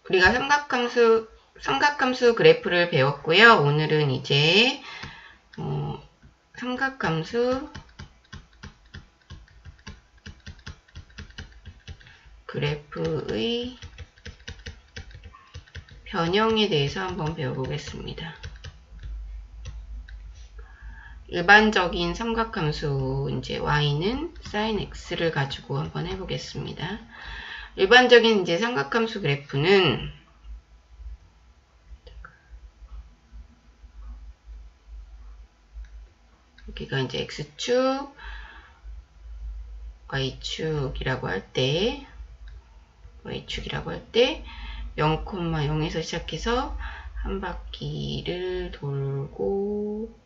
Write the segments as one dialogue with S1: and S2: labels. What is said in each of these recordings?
S1: 우리가 삼각함수 그래프를 배웠고요. 오늘은 이제 삼각함수 그래프의 변형에 대해서 한번 배워보겠습니다. 일반적인 삼각함수 이제 y는 sin x를 가지고 한번 해보겠습니다. 일반적인 이제 삼각함수 그래프는 여기가 이제 x축, y축이라고 할 때 0,0에서 시작해서 한 바퀴를 돌고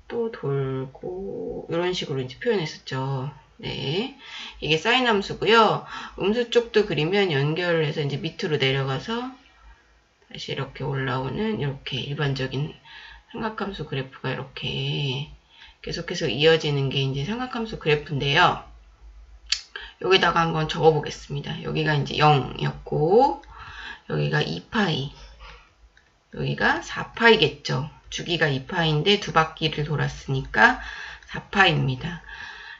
S1: 또 돌고 이런 식으로 이제 표현했었죠. 네, 이게 사인 함수고요. 음수 쪽도 그리면 연결을 해서 이제 밑으로 내려가서 다시 이렇게 올라오는 이렇게 일반적인 삼각함수 그래프가 이렇게 계속해서 이어지는 게 이제 삼각함수 그래프인데요. 여기다가 한번 적어 보겠습니다. 여기가 이제 0이었고 여기가 2파이, 여기가 4파이겠죠. 주기가 2파인데 두 바퀴를 돌았으니까 4파입니다.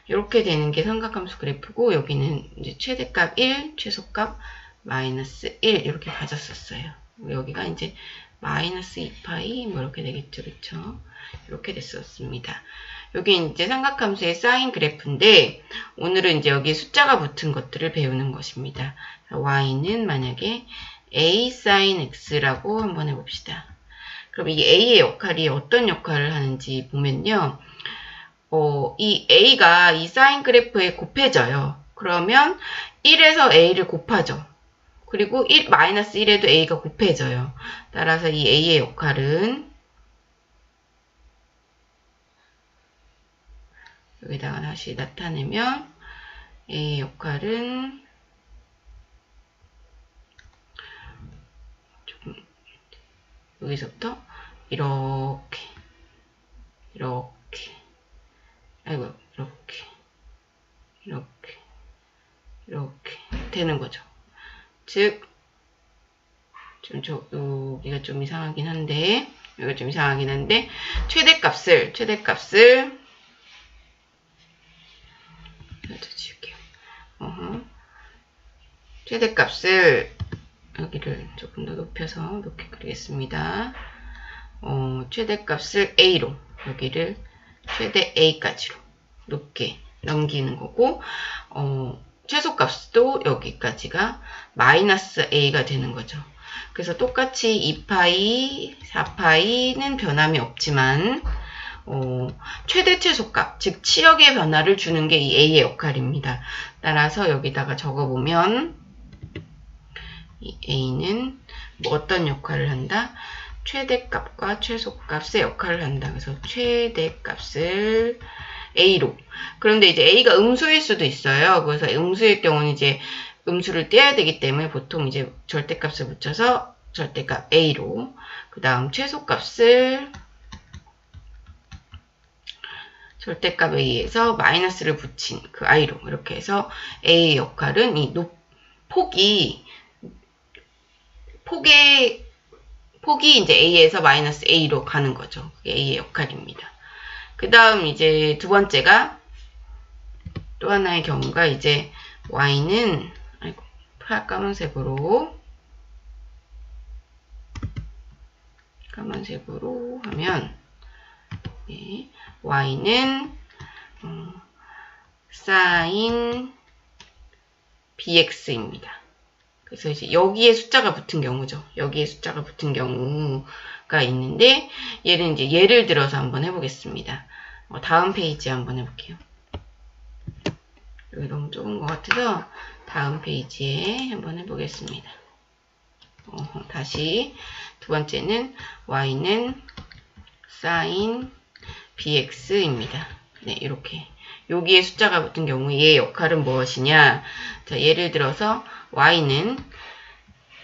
S1: 이렇게 되는 게 삼각함수 그래프고 여기는 이제 최대값 1, 최소값 마이너스 1 이렇게 가졌었어요. 여기가 이제 마이너스 2파이 뭐 이렇게 되겠죠. 그렇죠? 이렇게 됐었습니다. 여기 이제 삼각함수의 사인 그래프인데 오늘은 이제 여기 숫자가 붙은 것들을 배우는 것입니다. y는 만약에 a sin x라고 한번 해봅시다. 그럼 이 a의 역할이 어떤 역할을 하는지 보면요. 이 a가 이 사인 그래프에 곱해져요. 그러면 1에서 a를 곱하죠. 그리고 마이너스 1에도 a가 곱해져요. 따라서 이 a의 역할은 여기다가 다시 나타내면 a의 역할은 조금 여기서부터 이렇게 이렇게 되는 거죠. 즉 여기가 좀 이상하긴 한데 최대값을 지울게요. 최대값을 여기를 조금 더 높여서 높게 그리겠습니다. 최대값을 a로 여기를 최대 a까지로 높게 넘기는 거고 최소값도 여기까지가 마이너스 a가 되는 거죠. 그래서 똑같이 2파이, 4파이는 변함이 없지만 최대 최소값, 즉 치역의 변화를 주는 게 이 a의 역할입니다. 따라서 여기다가 적어보면 이 a는 뭐 어떤 역할을 한다? 최대값과 최소값의 역할을 한다. 그래서 최대값을 a로. 그런데 이제 a가 음수일 수도 있어요. 그래서 음수일 경우는 이제 음수를 떼야 되기 때문에 보통 이제 절대값을 붙여서 절대값 a로. 그 다음 최소값을 절대값 a에서 마이너스를 붙인 그 i로. 이렇게 해서 a의 역할은 이 폭이 이제 a에서 마이너스 a로 가는 거죠. 그게 a의 역할입니다. 그 다음 이제 두 번째가 또 하나의 경우가 이제 y는 까만색으로 하면 네, y는 sin bx입니다. 그래서 이제 여기에 숫자가 붙은 경우죠. 여기에 숫자가 붙은 경우가 있는데 얘는 이제 예를 들어서 한번 해보겠습니다. 다음 페이지 한번 해볼게요. 여기 너무 좁은 것 같아서 다음 페이지에 한번 해보겠습니다. 다시 두 번째는 y는 sin bx입니다. 네, 이렇게 여기에 숫자가 붙은 경우 얘의 역할은 무엇이냐? 자, 예를 들어서 y는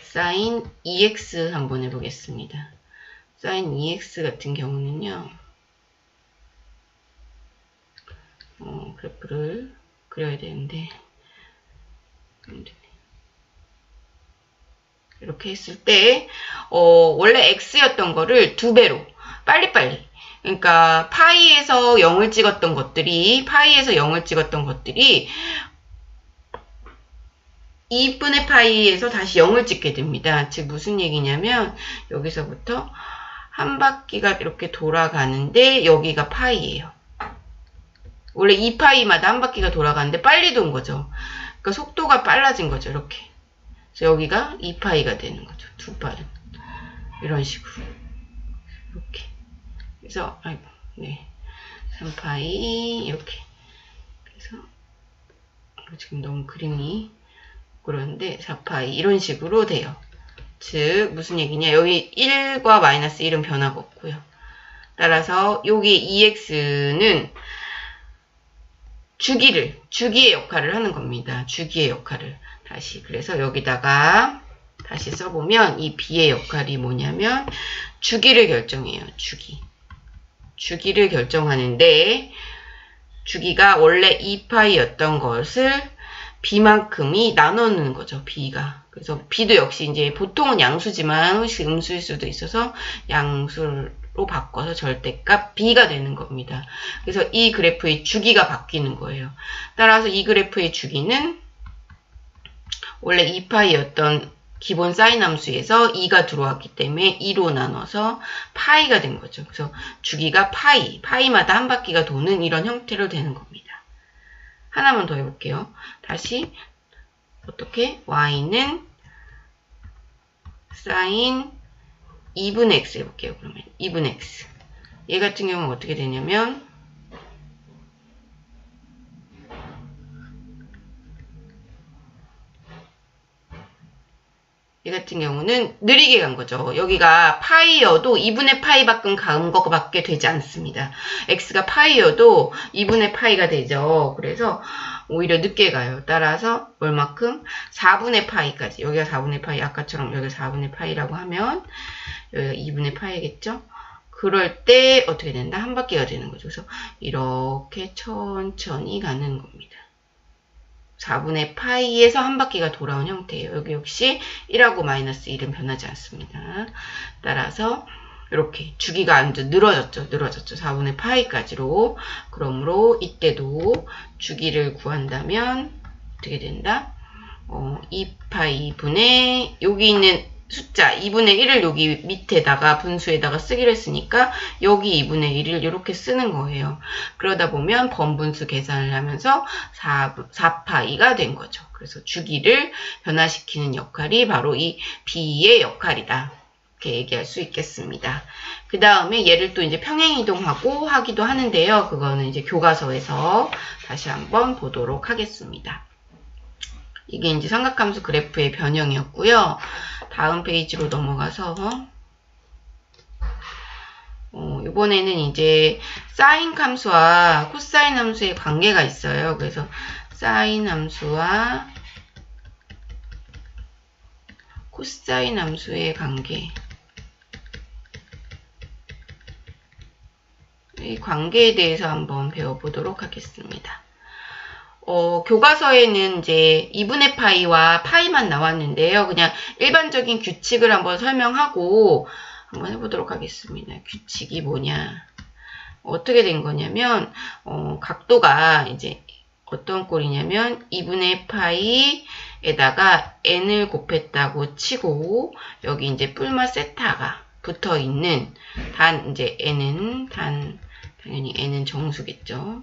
S1: sin ex 한번 해보겠습니다. sin ex 같은 경우는요. 그래프를 그려야 되는데 이렇게 했을 때 원래 x였던 거를 2배로 빨리빨리, 그러니까 파이에서 0을 찍었던 것들이 2분의 파이에서 다시 0을 찍게 됩니다. 즉 무슨 얘기냐면 여기서부터 한 바퀴가 이렇게 돌아가는데 여기가 파이예요. 원래 2파이마다 한 바퀴가 돌아가는데 빨리 돈 거죠. 그러니까 속도가 빨라진 거죠. 이렇게. 그래서 여기가 2파이가 되는 거죠. 2파이. 이런 식으로. 이렇게. 그래서, 아이고, 네. 3파이, 이렇게. 그래서, 지금 너무 그림이 그런데 4파이, 이런 식으로 돼요. 즉, 무슨 얘기냐. 여기 1과 마이너스 1은 변화가 없고요. 따라서, 여기 EX는 주기의 역할을 하는 겁니다. 주기의 역할을. 다시. 그래서 여기다가 다시 써보면 이 B의 역할이 뭐냐면 주기를 결정해요. 주기를 결정하는데 주기가 원래 2파이였던 것을 B만큼이 나누는 거죠. B가. 그래서 B도 역시 이제 보통은 양수지만 혹시 음수일 수도 있어서 양수로 바꿔서 절대값 B가 되는 겁니다. 그래서 이 그래프의 주기가 바뀌는 거예요. 따라서 이 그래프의 주기는 원래 2파이였던 기본 사인 함수에서 2가 들어왔기 때문에 2로 나눠서 파이가 된 거죠. 그래서 주기가 파이마다 한 바퀴가 도는 이런 형태로 되는 겁니다. 하나만 더 해볼게요. 다시 어떻게? y는 사인 2분의 x 해볼게요. 그러면 2분의 x. 얘 같은 경우는 어떻게 되냐면 얘 같은 경우는 느리게 간 거죠. 여기가 파이여도 2분의 파이만큼 간 거밖에 되지 않습니다. x가 파이여도 2분의 파이가 되죠. 그래서 오히려 늦게 가요. 따라서 얼마큼? 4분의 파이까지. 여기가 4분의 파이, 아까처럼 여기가 4분의 파이라고 하면 여기가 2분의 파이겠죠? 그럴 때 어떻게 된다? 한 바퀴가 되는 거죠. 그래서 이렇게 천천히 가는 겁니다. 4분의 파이에서 한 바퀴가 돌아온 형태예요. 여기 역시 1하고 마이너스 1은 변하지 않습니다. 따라서 이렇게 주기가 완전 늘어졌죠. 4분의 파이까지로. 그러므로 이때도 주기를 구한다면 어떻게 된다? 2파이 분의 여기 있는 숫자 2분의 1을 여기 밑에다가 분수에다가 쓰기로 했으니까 여기 2분의 1을 이렇게 쓰는 거예요. 그러다 보면 번분수 계산을 하면서 4파이가 된 거죠. 그래서 주기를 변화시키는 역할이 바로 이 B의 역할이다. 이렇게 얘기할 수 있겠습니다. 그 다음에 얘를 또 이제 평행이동하고 하기도 하는데요. 그거는 이제 교과서에서 다시 한번 보도록 하겠습니다. 이게 이제 삼각함수 그래프의 변형이었고요. 다음 페이지로 넘어가서 이번에는 이제 사인 함수와 코사인 함수의 관계가 있어요. 그래서 사인 함수와 코사인 함수의 관계. 이 관계에 대해서 한번 배워보도록 하겠습니다. 교과서에는 이제 2분의 파이와 파이만 나왔는데요. 그냥 일반적인 규칙을 한번 설명하고 한번 해보도록 하겠습니다. 규칙이 뭐냐. 어떻게 된 거냐면, 각도가 이제 어떤 꼴이냐면 2분의 파이에다가 n을 곱했다고 치고 여기 이제 뿔마 세타가 붙어 있는 이제 n은 당연히 n은 정수겠죠.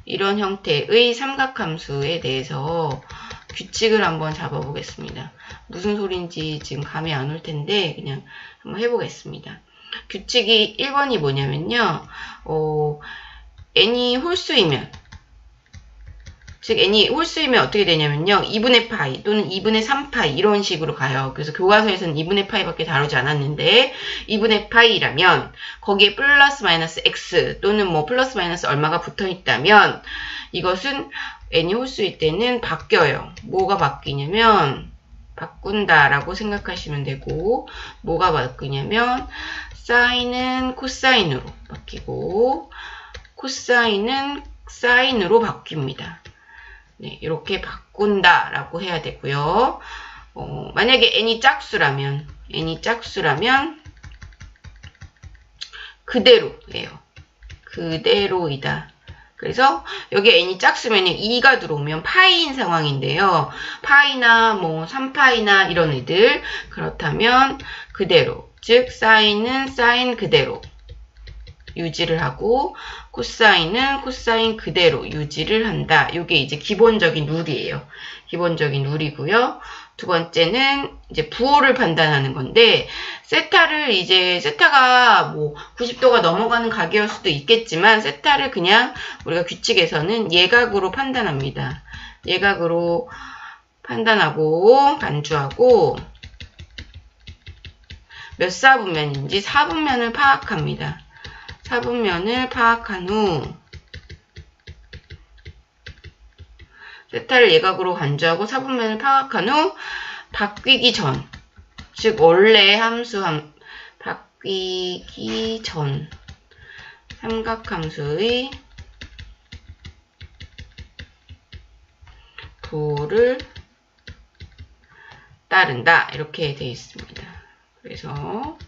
S1: 이런 형태의 삼각함수에 대해서 규칙을 한번 잡아보겠습니다. 무슨 소린지 지금 감이 안 올 텐데 그냥 한번 해보겠습니다. 규칙이 1번이 뭐냐면요. n이 홀수이면 즉 n이 홀수이면 어떻게 되냐면요. 2분의 파이 또는 2분의 3파이 이런 식으로 가요. 그래서 교과서에서는 2분의 파이밖에 다루지 않았는데 2분의 파이라면 거기에 플러스 마이너스 x 또는 뭐 플러스 마이너스 얼마가 붙어 있다면 이것은 n이 홀수일 때는 바뀌어요. 뭐가 바뀌냐면 바꾼다라고 생각하시면 되고 뭐가 바뀌냐면 사인은 코사인으로 바뀌고 코사인은 사인으로 바뀝니다. 네, 이렇게 바꾼다 라고 해야 되고요. 만약에 n이 짝수라면 그대로예요. 그대로이다. 그래서 여기 n이 짝수면 2가 들어오면 파이인 상황인데요. 파이나 뭐 3파이나 이런 애들 그렇다면 그대로, 즉 사인은 사인 그대로 유지를 하고 코사인은 코사인 그대로 유지를 한다. 이게 이제 기본적인 룰이에요. 기본적인 룰이고요. 두 번째는 이제 부호를 판단하는 건데, 세타가 뭐 90도가 넘어가는 가게일 수도 있겠지만, 세타를 그냥 우리가 규칙에서는 예각으로 판단합니다. 예각으로 판단하고, 간주하고, 몇 사분면인지 사분면을 파악합니다. 사분면을 파악한 후, 세타를 예각으로 간주하고 사분면을 파악한 후 바뀌기 전, 즉 원래 함수 바뀌기 전 삼각함수의 부호를 따른다. 이렇게 되어 있습니다. 그래서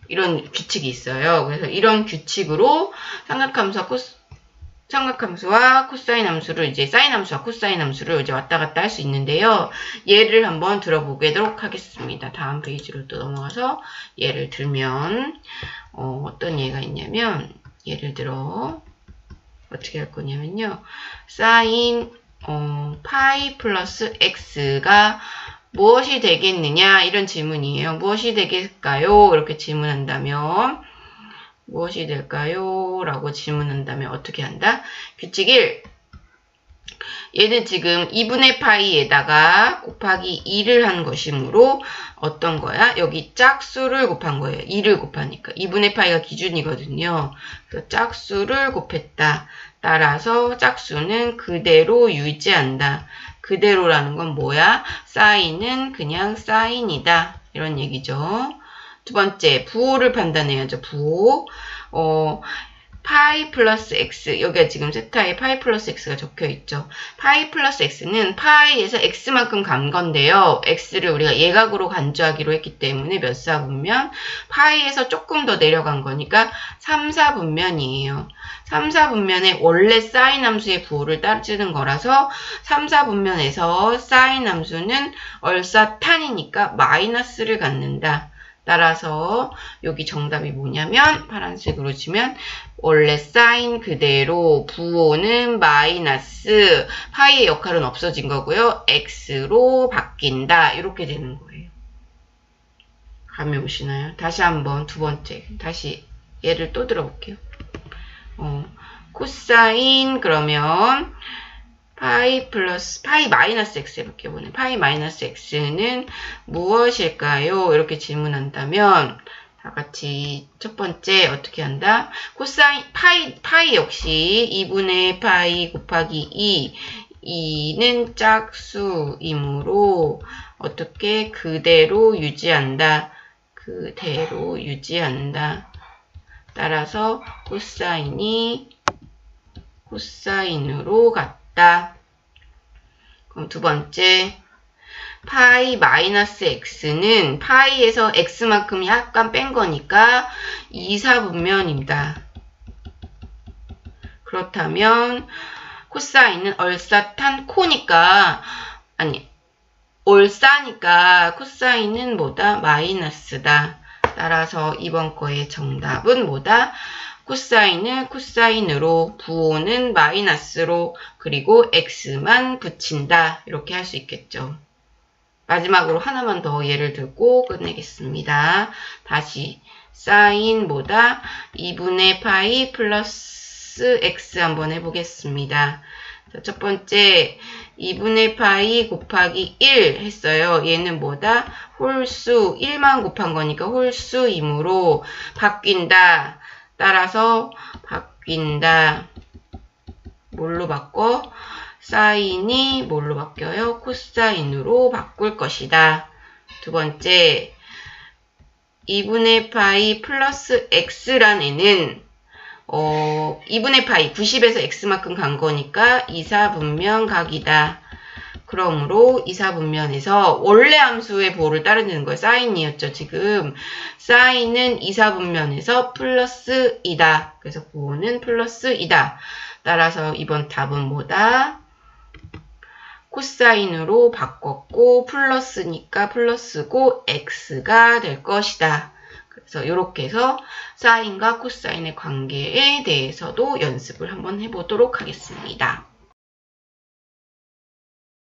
S1: 이런 규칙이 있어요. 그래서 이런 규칙으로 삼각함수와 코사인 함수를 이제 사인 함수와 코사인 함수를 이제 왔다 갔다 할 수 있는데요. 예를 한번 들어보도록 하겠습니다. 다음 페이지로 또 넘어가서 예를 들면 어떤 예가 있냐면 예를 들어 어떻게 할 거냐면요. 사인 파이 플러스 x가 무엇이 되겠느냐 이런 질문이에요. 무엇이 되겠을까요? 이렇게 질문한다면 무엇이 될까요? 라고 질문한다면 어떻게 한다? 규칙 1. 얘는 지금 2분의 파이에다가 곱하기 2를 한 것이므로 어떤 거야? 여기 짝수를 곱한 거예요. 2를 곱하니까. 2분의 파이가 기준이거든요. 그래서 짝수를 곱했다. 따라서 짝수는 그대로 유지한다. 그대로라는 건 뭐야? 사인은 그냥 사인이다. 이런 얘기죠. 두 번째, 부호를 판단해야죠. 부호. 파이 플러스 x. 여기가 지금 세타에 파이 플러스 x가 적혀 있죠. 파이 플러스 x는 파이에서 x만큼 간 건데요. x를 우리가 예각으로 간주하기로 했기 때문에 몇 사분면? 파이에서 조금 더 내려간 거니까 3, 4분면이에요. 3, 4분면에 원래 사인 함수의 부호를 따지는 거라서 3, 4분면에서 사인 함수는 얼싸탄이니까 마이너스를 갖는다. 따라서 여기 정답이 뭐냐면 파란색으로 치면 원래 사인 그대로 부호는 마이너스 파이의 역할은 없어진 거고요. x로 바뀐다. 이렇게 되는 거예요. 감이 오시나요? 다시 한번 두 번째 다시 예를 또 들어볼게요. 코사인 그러면 파이 마이너스 x 해볼게요. 오늘 파이 마이너스 x는 무엇일까요? 이렇게 질문한다면 다 같이 첫 번째 어떻게 한다? 코사인 파이 역시 2분의 파이 곱하기 2는 짝수이므로 어떻게 그대로 유지한다. 그대로 유지한다. 따라서 코사인이 코사인으로 같다. 그럼 두 번째, 파이 마이너스 x는 파이에서 x만큼 약간 뺀 거니까 2, 4분면입니다. 그렇다면 코사인은 얼싸탄 코니까 얼싸니까 코사인은 뭐다? 마이너스다. 따라서 이번 거의 정답은 뭐다? 코사인을 코사인으로, 부호는 마이너스로, 그리고 x만 붙인다. 이렇게 할 수 있겠죠. 마지막으로 하나만 더 예를 들고 끝내겠습니다. 다시 사인 뭐다? 2분의 파이 플러스 x 한번 해보겠습니다. 자, 첫 번째 2분의 파이 곱하기 1 했어요. 얘는 뭐다? 홀수 1만 곱한 거니까 홀수이므로 바뀐다. 따라서 바뀐다. 뭘로 바꿔? 사인이 뭘로 바뀌어요? 코사인으로 바꿀 것이다. 두 번째, 2분의 파이 플러스 x란 애는 2분의 파이 90에서 x만큼 간 거니까 2, 4분면 각이다. 그러므로 이사분면에서 원래 함수의 보호를 따르는 거예요. 사인이었죠. 지금 사인은 이사분면에서 플러스이다. 그래서 보호는 플러스이다. 따라서 이번 답은 뭐다? 코사인으로 바꿨고 플러스니까 플러스고 x가 될 것이다. 그래서 이렇게 해서 사인과 코사인의 관계에 대해서도 연습을 한번 해보도록 하겠습니다.